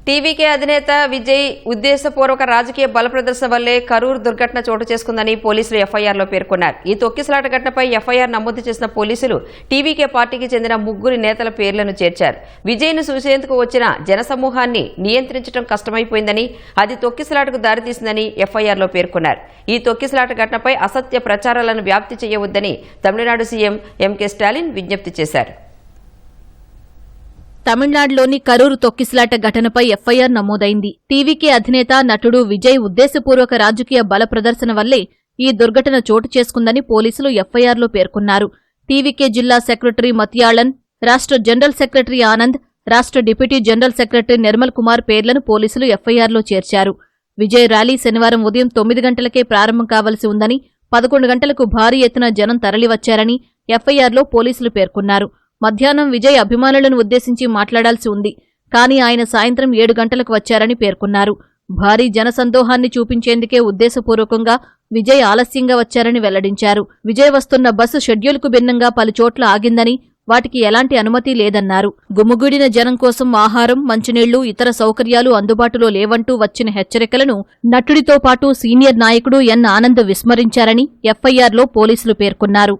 TVK అధినేత విజయ్ ఉద్దేశపూర్వక రాజకీయ బల ప్రదర్శన వల్లే కరూర్ దుర్ఘటన చోటు చేసుకుందని పోలీసులు ఎఫ్ఐఆర్లో పేర్కొన్నారు. ఈ తొక్కిసలాట ఘటనపై ఎఫ్ఐఆర్ నమోదు చేసిన పోలీసులు టీవీకే పార్టీకి చెందిన 3 నేతల పేర్లను చేర్చారు. విజయ్ను చూసేందుకు వచ్చిన జనసమూహాన్ని నియంత్రించడం కష్టమైపోయిందని, అది తొక్కిసలాటకు దారితీసిందని ఎఫ్ఐఆర్లో పేర్కొన్నారు. ఈ తొక్కిసలాట ఘటనపై అసత్య ప్రచారాలను వ్యాప్తి చేయవద్దని తమిళనాడు సీఎం ఎంకే స్టాలిన్ విజ్ఞప్తి చేశారు. తమిళనాడులోని కరూరు తొక్కిసలాట ఘటనపై ఎఫ్ఐఆర్ నమోదైంది. టీవీకే అధినేత నటుడు విజయ్ ఉద్దేశపూర్వక రాజకీయ బల ప్రదర్శన వల్లే ఈ దుర్ఘటన చోటు చేసుకుందని పోలీసులు ఎఫ్ఐఆర్లో పేర్కొన్నారు. టీవీకే జిల్లా సెక్రటరీ మతియాళన్, రాష్ట్ర జనరల్ సెక్రటరీ ఆనంద్, రాష్ట్ర deputy general secretary Nirmal Kumar పేర్లను పోలీసులు ఎఫ్ఐఆర్లో చేర్చారు. విజయ్ ర్యాలీ శనివారం ఉదయం 9 గంటలకే ప్రారంభం కావలసి ఉందని, 11 గంటలకు భారీ ఎత్తున జనం తరలివచ్చారని ఎఫ్ఐఆర్లో పోలీసులు పేర్కొన్నారు. మధ్యాహ్నం విజయ్ అభిమానులను ఉద్దేశించి మాట్లాడాల్సి ఉంది, కానీ ఆయన సాయంత్రం 7 గంటలకు వచ్చారని పేర్కొన్నారు. భారీ జనసందోహాన్ని చూపించేందుకే ఉద్దేశపూర్వకంగా విజయ్ ఆలస్యంగా వచ్చారని వెల్లడించారు. విజయ్ వస్తున్న బస్సు షెడ్యూల్కు భిన్నంగా పలుచోట్ల ఆగిందని, వాటికి ఎలాంటి అనుమతి లేదన్నారు. గుమిగూడిన జనం కోసం ఆహారం, మంచినీళ్లు, ఇతర సౌకర్యాలు అందుబాటులో లేవంటూ వచ్చిన హెచ్చరికలను నటుడితో పాటు సీనియర్ నాయకుడు ఎన్ ఆనంద్ విస్మరించారని ఎఫ్ఐఆర్లో పోలీసులు పేర్కొన్నారు.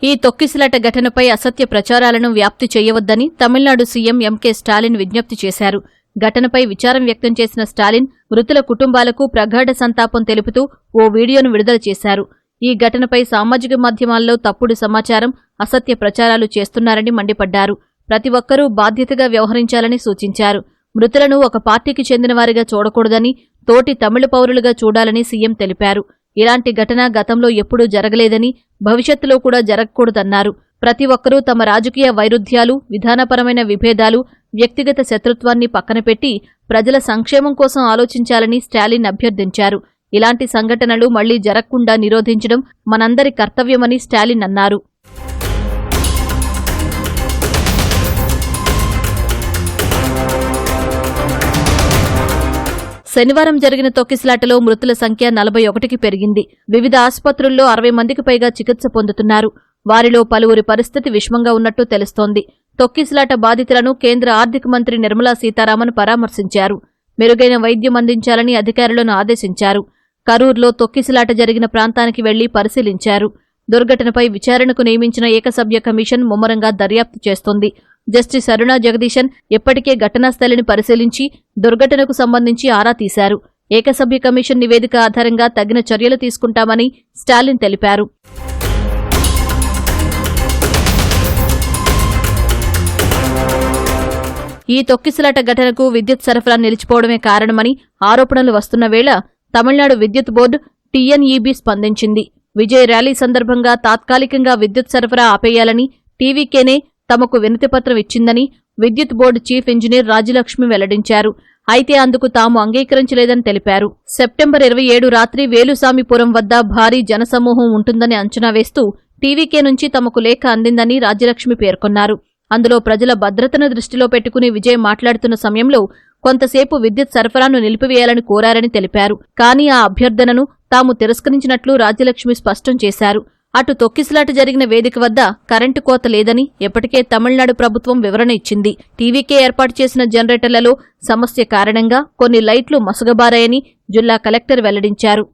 ఈ తొక్కిసలాట ఘటనపై అసత్య ప్రచారాలను వ్యాప్తి చేయవద్దని తమిళనాడు సీఎం ఎంకే స్టాలిన్ విజ్ఞప్తి చేశారు. ఘటనపై విచారం వ్యక్తం చేసిన స్టాలిన్ మృతుల కుటుంబాలకు ప్రగాఢ సంతాపం తెలుపుతూ ఓ వీడియోను విడుదల చేశారు. ఈ ఘటనపై సామాజిక మాధ్యమాల్లో తప్పుడు సమాచారం, అసత్య ప్రచారాలు చేస్తున్నారని మండిపడ్డారు. ప్రతి ఒక్కరూ బాధ్యతగా వ్యవహరించాలని సూచించారు. మృతులను ఒక పార్టీకి చెందినవారిగా చూడకూడదని, తోటి తమిళ పౌరులుగా చూడాలని సీఎం తెలిపారు. ఇలాంటి ఘటన గతంలో ఎప్పుడూ జరగలేదని, భవిష్యత్తులో కూడా జరగకూడదన్నారు. ప్రతి ఒక్కరూ తమ రాజకీయ వైరుధ్యాలు, విధానపరమైన విభేదాలు, వ్యక్తిగత శత్రుత్వాన్ని పక్కనపెట్టి ప్రజల సంక్షేమం కోసం ఆలోచించాలని స్టాలిన్ అభ్యర్థించారు. ఇలాంటి సంఘటనలు మళ్లీ జరగకుండా నిరోధించడం మనందరి కర్తవ్యమని స్టాలిన్ అన్నారు. శనివారం జరిగిన తొక్కిసలాటలో మృతుల సంఖ్య 41కి పెరిగింది. వివిధ ఆసుపత్రుల్లో 60 మందికి పైగా చికిత్స పొందుతున్నారు. వారిలో పలువురి పరిస్థితి విషమంగా ఉన్నట్టు తెలుస్తోంది. తొక్కిసలాట బాధితులను కేంద్ర ఆర్థిక మంత్రి నిర్మలా సీతారామన్ పరామర్శించారు. మెరుగైన వైద్యం అందించాలని అధికారులను ఆదేశించారు. కరూర్లో తొక్కిసలాట జరిగిన ప్రాంతానికి వెళ్లి పరిశీలించారు. దుర్ఘటనపై విచారణకు నియమించిన ఏకసభ్య కమిషన్ ముమ్మరంగా దర్యాప్తు చేస్తోంది. జస్టిస్ అరుణా జగదీశన్ ఇప్పటికే ఘటనా స్థలిని పరిశీలించి దుర్ఘటనకు సంబంధించి ఆరా తీశారు. ఏకసభ్య కమిషన్ నివేదిక ఆధారంగా తగిన చర్యలు తీసుకుంటామని స్టాలిన్ తెలిపారు. ఈ తొక్కిసలాట ఘటనకు విద్యుత్ సరఫరా నిలిచిపోవడమే కారణమని ఆరోపణలు వస్తున్న వేళ తమిళనాడు విద్యుత్ బోర్డు టీఎన్ఈబీ స్పందించింది. విజయ్ ర్యాలీ సందర్భంగా తాత్కాలికంగా విద్యుత్ సరఫరా ఆపేయాలని టీవీకేనే తమకు వినతిపత్రం ఇచ్చిందని విద్యుత్ బోర్డు చీఫ్ ఇంజనీర్ రాజ్యలక్ష్మి వెల్లడించారు. అయితే అందుకు తాము అంగీకరించలేదని తెలిపారు. సెప్టెంబర్ 27 రాత్రి వేలుసామిపురం వద్ద భారీ జనసమూహం ఉంటుందని అంచనా వేస్తూ టీవీకే నుంచి తమకు లేఖ అందిందని రాజ్యలక్ష్మి పేర్కొన్నారు. అందులో ప్రజల భద్రతను దృష్టిలో పెట్టుకుని విజయ్ మాట్లాడుతున్న సమయంలో కొంతసేపు విద్యుత్ సరఫరాను నిలిపివేయాలని కోరారని తెలిపారు. కానీ ఆ అభ్యర్థనను తాము తిరస్కరించినట్లు రాజ్యలక్ష్మి స్పష్టం చేశారు. అటు తొక్కిసలాట జరిగిన వేదిక వద్ద కరెంటు కోత లేదని ఎప్పటికే తమిళనాడు ప్రభుత్వం వివరణ ఇచ్చింది. టీవీకే ఏర్పాటు చేసిన జనరేటర్లలో సమస్య కారణంగా కొన్ని లైట్లు మసకబారాయని జిల్లా కలెక్టర్ వెల్లడించారు.